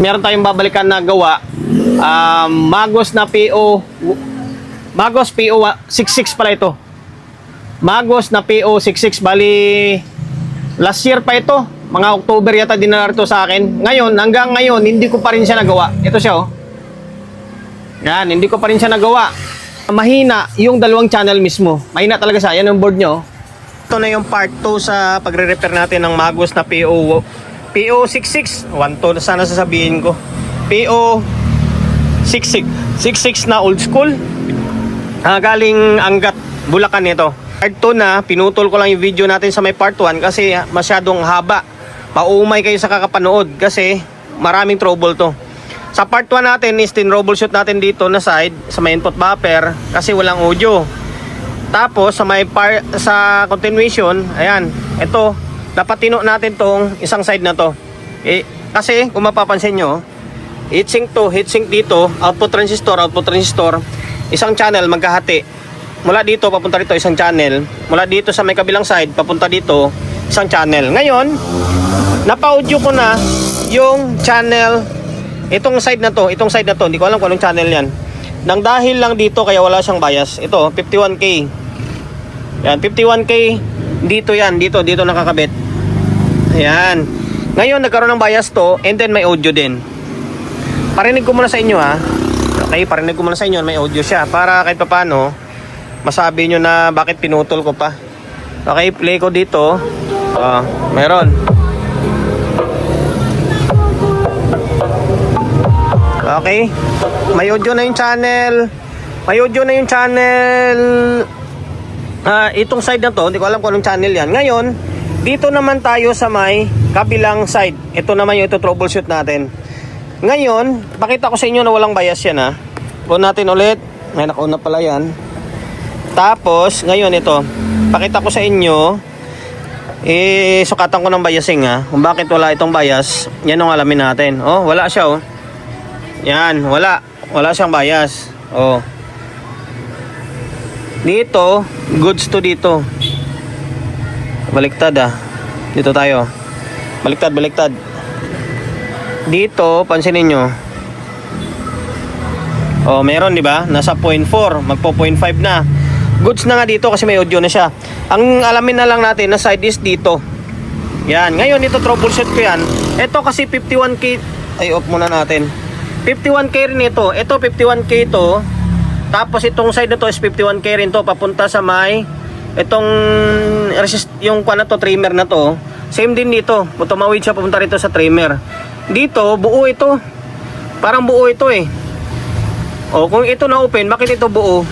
Meron tayong babalikan na gawa. Magos na PO. Magos PO 66 pala ito. Magos na PO 66. Bali, last year pa ito. Mga October yata dinala ito sa akin. Ngayon, hanggang ngayon, hindi ko pa rin siya nagawa. Ito siya, oh. Yan, hindi ko pa rin siya nagawa. Mahina yung dalawang channel mismo. Mahina talaga siya. Yan ang board nyo. Ito na yung part 2 sa pagre-repair natin ng Magos na PO 66. 1 to sana sasabihin ko. PO 66 na old school. Galing Angat, Bulacan ito. Part 2 na, pinutol ko lang yung video natin sa may part 1 kasi masyadong haba. Paumay kayo sa kakapanood kasi maraming trouble to. Sa part 1 natin is tin-troubleshoot natin dito na side sa may input buffer kasi walang audio. Tapos sa continuation, ayan, ito, dapat tino natin tong isang side na to. Kasi kung mapapansin nyo, heatsink to, heatsink dito, output transistor, isang channel magkahati. Mula dito papunta dito isang channel, mula dito sa may kabilang side papunta dito isang channel. Ngayon, napa-audio ko na yung channel, itong side na to, hindi ko alam kung anong channel yan. Nang dahil lang dito kaya wala siyang bias. Ito, 51K. Yan, 51K dito yan, dito nakakabit. Ayan. Ngayon nagkaroon ng bias to and then may audio din. Parinig ko muna sa inyo ha. Okay, parinig ko muna sa inyo, may audio siya para kahit paano masabi nyo na bakit pinutol ko pa. Okay, play ko dito. Meron. Okay. May audio na yung channel. Itong side na to, hindi ko alam kung anong channel yan. Ngayon, dito naman tayo sa may kabilang side. Ito naman yung troubleshoot natin. Ngayon, pakita ko sa inyo na walang bias yan ha. On natin ulit. May naka-on na pala yan. Tapos, ngayon ito, pakita ko sa inyo, sukatan ko ng biasing ha. Kung bakit wala itong bias, yan ang alamin natin. Oh, wala siya oh. Yan, wala siyang bias. Oh. Dito, goods to dito. Baliktad ah. Dito tayo. Baliktad. Dito, pansinin nyo. Oh, meron di ba? Nasa 0.4, magpo 0.5 na. Goods na nga dito kasi may audio na siya. Ang alamin na lang natin na side is dito. Yan, ngayon ito troubleshoot ko yan. Ito kasi 51K. Ay, off muna natin. 51K rin ito. Ito 51K to. Tapos itong side na to is 51K rin to. Papunta sa may itong yung kuha na to, trimmer na to. Same din dito. Tumawid siya papunta rito sa trimmer. Dito, buo ito. Parang buo ito eh. O, kung ito na open, bakit ito buo?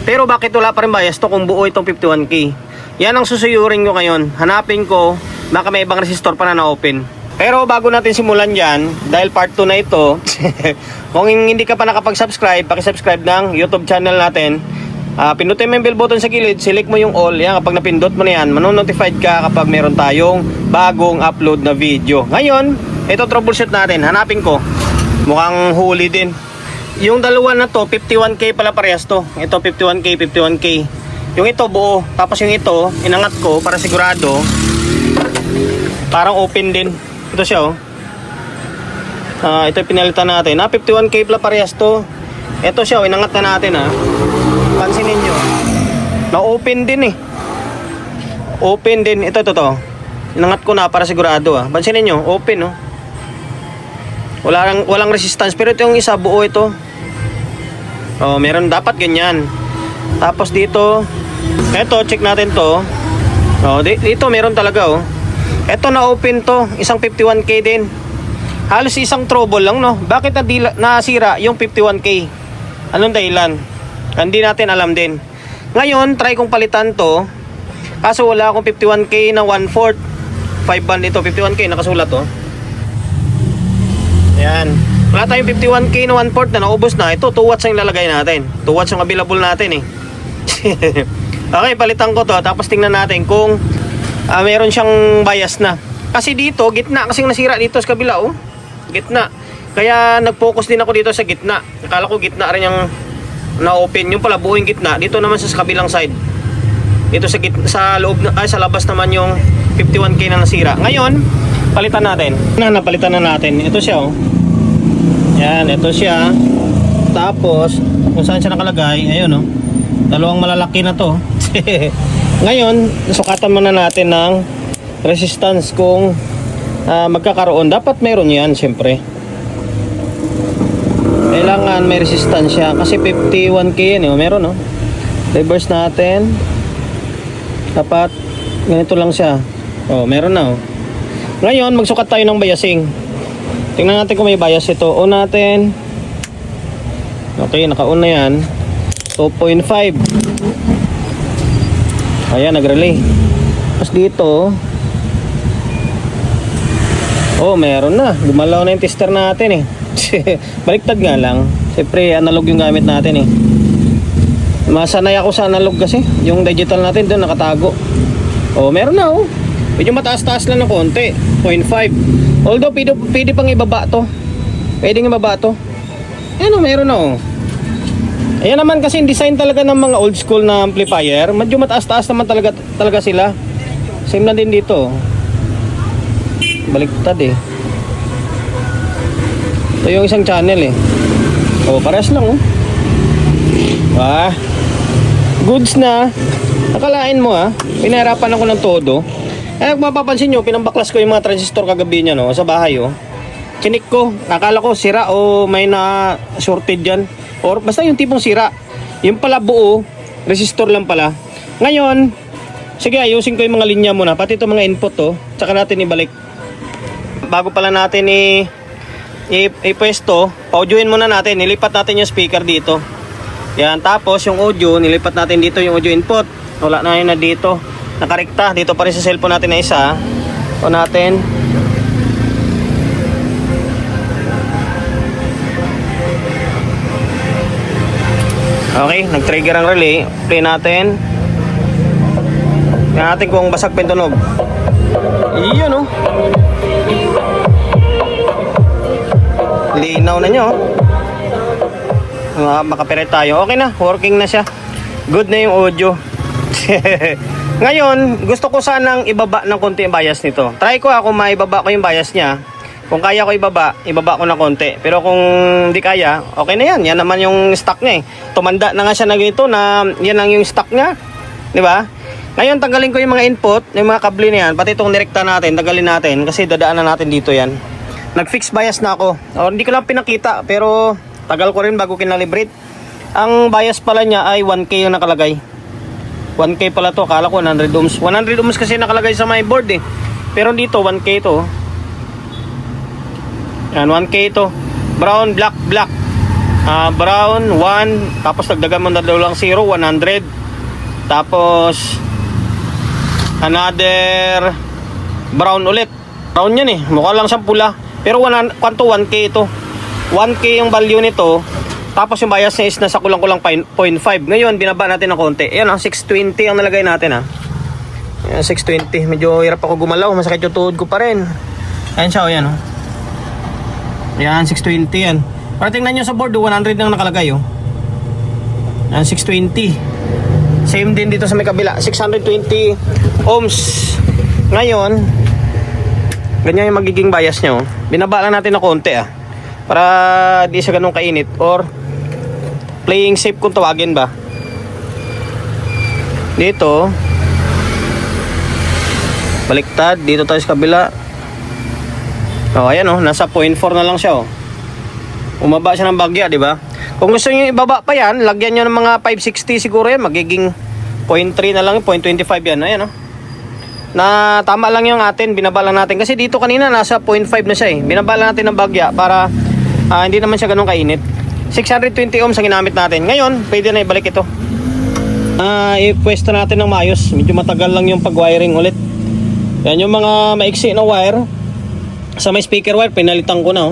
Pero bakit wala pa rin bias to kung buo itong 51K? Yan ang susuyurin ko ngayon. Hanapin ko, baka may ibang resistor pa na open. Pero bago natin simulan yan, dahil part 2 na ito, kung hindi ka pa nakapag-subscribe, pakisubscribe ng YouTube channel natin. Pinutin mo yung bell button sa gilid, select mo yung all. Yan, kapag napindot mo na yan, manonotified ka kapag meron tayong bagong upload na video. Ngayon, ito troubleshoot natin. Hanapin ko. Mukhang huli din. Yung dalawa na to, 51K pala parehas to. Ito 51K. Yung ito buo. Tapos yung ito, inangat ko para sigurado. Parang open din. Ito siya oh. Ito yung pinalitan natin. 51K pala parehas to. Ito siya oh, inangat na natin ha. Pansinin nyo. Na-open din eh. Open din. Ito to. Inangat ko na para sigurado ha. Pansinin nyo, open oh. Walang resistance. Pero ito yung isa, buo ito. Oh, meron dapat ganyan. Tapos dito, ito, check natin to. Oh, dito meron talaga oh. Ito na open to, isang 51K din. Halos isang trouble lang no. Bakit nasira yung 51K? Anong dahilan? Hindi natin alam din. Ngayon, try kong palitan to. Kaso wala akong 51K na 1/4. 5 band ito, 51K nakasulat to. Ayan. Wala tayong 51K na 1/4 na naubos na. Ito, 2 watts ang ilalagay natin. 2 watts ang available natin eh. Okay, palitan ko to. Tapos tingnan natin kung meron siyang bias na. Kasi dito, gitna. Kasing nasira dito sa kabila oh. Gitna. Kaya nag-focus din ako dito sa gitna. Akala ko gitna rin yung na-open. Yung pala buong gitna. Dito naman sa kabilang side. Dito sa gitna, sa loob sa labas naman yung 51K na nasira. Ngayon, palitan natin. Napalitan na natin. Ito siya oh. Yan, ito siya. Tapos, kung saan siya nakalagay, ayun oh. Dalawang malalaki na to. Ngayon, sukatan muna natin ng resistance kung magkakaroon. Dapat meron yan, syempre. Kailangan may resistance siya. Kasi 51K yan, oh. Meron, oh. Reverse natin. Dapat, ganito lang siya. Oh, meron na, oh. Ngayon, magsukat tayo ng biasing. Tingnan natin kung may bias ito. On natin. Okay, naka-on na yan. 2.5. Ayan, nag-relay. Tapos dito, oh, meron na. Gumalaw na yung tester natin eh. Baliktad nga lang. Siyempre, analog yung gamit natin eh. Masanay ako sa analog kasi. Yung digital natin doon nakatago. Oh, meron na oh. Medyo mataas-taas lang ng konti. 0.5. Although, pwede pang ibaba to. Pwedeng ibaba to. Ayan oh, meron na oh. Ayan naman kasi yung design talaga ng mga old school na amplifier. Medyo mataas-taas naman talaga sila. Same na din dito. Baliktad eh. Ito yung isang channel eh. Oh, parehas lang oh. Wah. Goods na. Nakalain mo ah. Pinahirapan ako ng todo. Eh, kung mapapansin nyo, pinambaklas ko yung mga transistor kagabi niya no, sa bahay oh. Chinik ko. Akala ko sira o may na shorted dyan. Or basta yung tipong sira. Yung pala buo, resistor lang pala. Ngayon, sige ayusin ko yung mga linya muna. Pati itong mga input to. Tsaka natin ibalik. Bago pala natin ipwesto, pa-audioin muna natin. Nilipat natin yung speaker dito. Yan, tapos yung audio, nilipat natin dito yung audio input. Wala na yun na dito. Nakarekta. Dito pa rin sa cellphone natin na isa. O natin. Okay, nag-trigger ang relay. Play natin. Tingnan natin kung basag pa yung tunog. Iyon oh. Linaw na nyo. Makapiret tayo. Okay na, working na siya. Good na yung audio. Ngayon, gusto ko sanang ibaba ng konti yung bias nito. Try ko kung maibaba ko yung bias niya. Kung kaya ko ibaba ko ng konti. Pero kung hindi kaya, okay na yan. Yan naman yung stock niya eh. Tumanda na nga siya na ganito na yan lang yung stock niya. Di ba? Ngayon, tanggalin ko yung mga input, yung mga kable na yan. Pati itong direkta natin, tanggalin natin. Kasi dadaanan natin dito yan. Nag-fix bias na ako. O, hindi ko lang pinakita, pero tagal ko rin bago kinalibrate. Ang bias pala niya ay 1K yung nakalagay. 1K pala to, kala ko 100 ohms. 100 ohms kasi nakalagay sa my board eh. Pero dito 1K to. Yan, 1K to. Brown, black, black. Brown 1, tapos dagdagan mo na lang 0, 100. Tapos another brown ulit. Brown yan eh, mukha lang siyang pula. Pero 1K ito. 1K yung value nito. Tapos yung bias niya is nasa kulang-kulang 0.5. Ngayon, binaba natin ng konti. Ayan, 620 ang nalagay natin. Ayan, 620. Medyo hirap ako gumalaw. Masakit yung tuhod ko pa rin. Ayan siya, ayan. Ayan, 620 yan. Para tingnan nyo sa board, 100 nang nakalagay. Ayan, 620. Same din dito sa may kabila. 620 ohms. Ngayon, ganyan yung magiging bias nyo. Binaba lang natin ng konti para di siya ganun kainit. Or playing safe kung tawagin ba. Dito baliktad, dito tayo sa kabila. Ayan nasa 0.4 na lang siya umaba siya ng bagya, di ba? Kung gusto niyo ibaba pa yan, lagyan niyo ng mga 560 siguro yan, magiging 0.3 na lang, 0.25 yan. Ayan na tama lang yung atin, binaba lang natin kasi dito kanina nasa 0.5 na siya binaba lang natin ng bagya para hindi naman siya ganun kainit. 620 ohms ang ginamit natin. Ngayon, pwede na ibalik ito. I-pwesto natin ng maayos. Medyo matagal lang yung pag-wiring ulit. Yan yung mga maiksi na wire. Sa may speaker wire, pinalitan ko na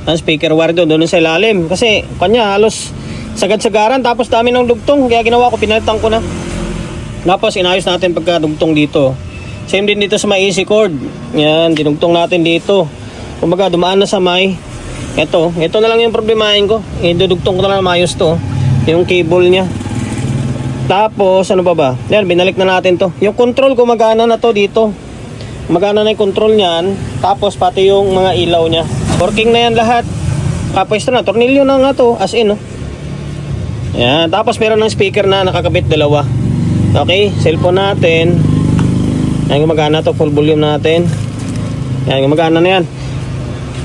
ang speaker wire doon sa ilalim. Kasi kanya halos sagad-sagaran. Tapos dami ng dugtong. Kaya ginawa ko, pinalitan ko na. Tapos inayos natin pagka-dugtong dito. Same din dito sa may AC cord. Yan, dinugtong natin dito. Kumbaga, dumaan na sa may ito na lang yung problemahin ko. Idudugtong ko na lang maayos to. Yung cable niya. Tapos, ano ba? Yan, binalik na natin to. Yung control, gumagana na to dito. Gumagana na yung control niyan. Tapos, pati yung mga ilaw niya. Working na yan lahat. nakapwesto na. Tornilyo na nga to, as in, no? Yan, tapos meron ng speaker na nakakabit dalawa. Okay, cellphone natin. Yan, gumagana to, full volume natin. Yan, gumagana na yan.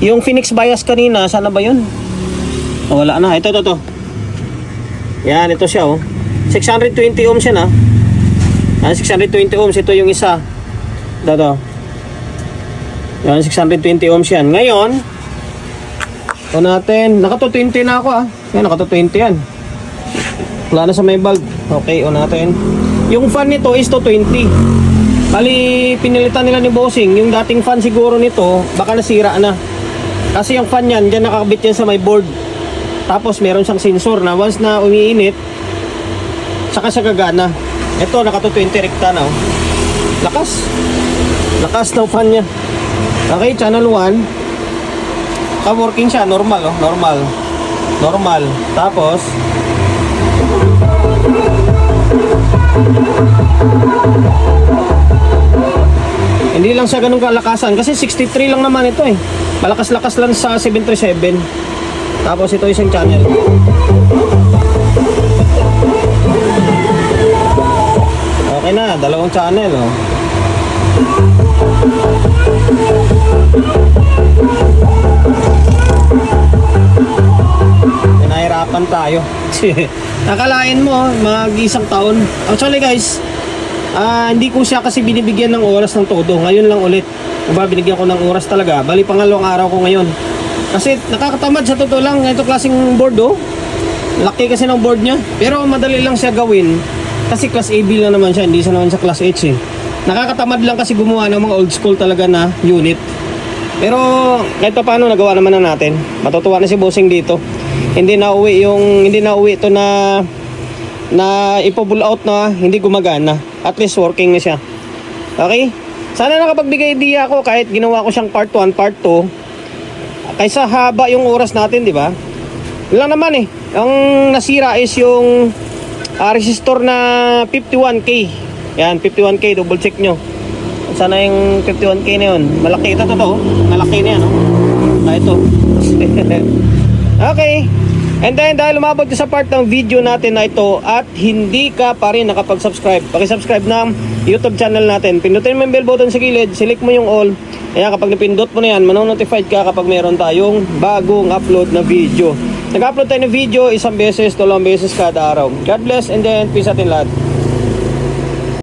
Yung Phoenix bias kanina, sana ba yun? Oh, wala na, ito. Yan, ito siya, oh. 620 ohms yan, ah. Yan, 620 ohms, ito yung isa. Ito. Yan, 620 ohms yan. Ngayon, ito natin, naka 220 na ako, ah. Yan, naka 220 yan. Wala na sa may bulb. Okay, on natin. Yung fan nito is 220. Bali, pinilitan nila ni Bossing. Yung dating fan siguro nito, baka nasira na. Kasi yung fan yan, dyan nakakabit yan sa may board. Tapos meron siyang sensor na once na umiinit, saka siya gagana. Ito, naka 220 rekta na, oh. Lakas ng fan niya. Okay, channel 1. Working siya, normal, oh. Normal. Tapos, hindi lang siya ganun kalakasan kasi 63 lang naman ito eh. Malakas-lakas lang sa 737. Tapos ito isang channel. Okay na, dalawang channel, oh. Pinahirapan tayo. Nakalain mo, mag-isang taon. Actually guys, hindi ko siya kasi binibigyan ng oras ng todo. Ngayon lang ulit. Binigyan ko ng oras talaga. Bali, pangalawang araw ko ngayon. Kasi nakakatamad sa totoo lang. Ito klaseng board, oh. Laki kasi ng board niya. Pero madali lang siya gawin. Kasi class AB lang naman siya. Hindi siya naman sa class H eh. Nakakatamad lang kasi gumawa ng mga old school talaga na unit. Pero kahit paano nagawa naman na natin. Matutuwa na si Bossing dito. Hindi na uwi ito na ipo-pull out na hindi gumagana. At least working na siya. Okay? Sana nakapagbigay idea ako kahit ginawa ko siyang part 1, part 2. Kaysa haba yung oras natin, di ba? Yun lang naman eh. Ang nasira is yung resistor na 51K. Yan, 51K. Double check nyo. Sana yung 51K na yun. Malaki ito, malaki na yan, no? Ito. Okay. And then dahil umabot ka sa part ng video natin na ito at hindi ka pa rin nakapag-subscribe, paki-subscribe ng YouTube channel natin. Pindutin mo yung bell button sa gilid, select mo yung all. Kaya kapag napindot mo na yan, manonotified ka kapag meron tayong bagong upload na video. Nag-upload tayo ng video isang beses, 2 beses kada araw. God bless and then peace atin lahat.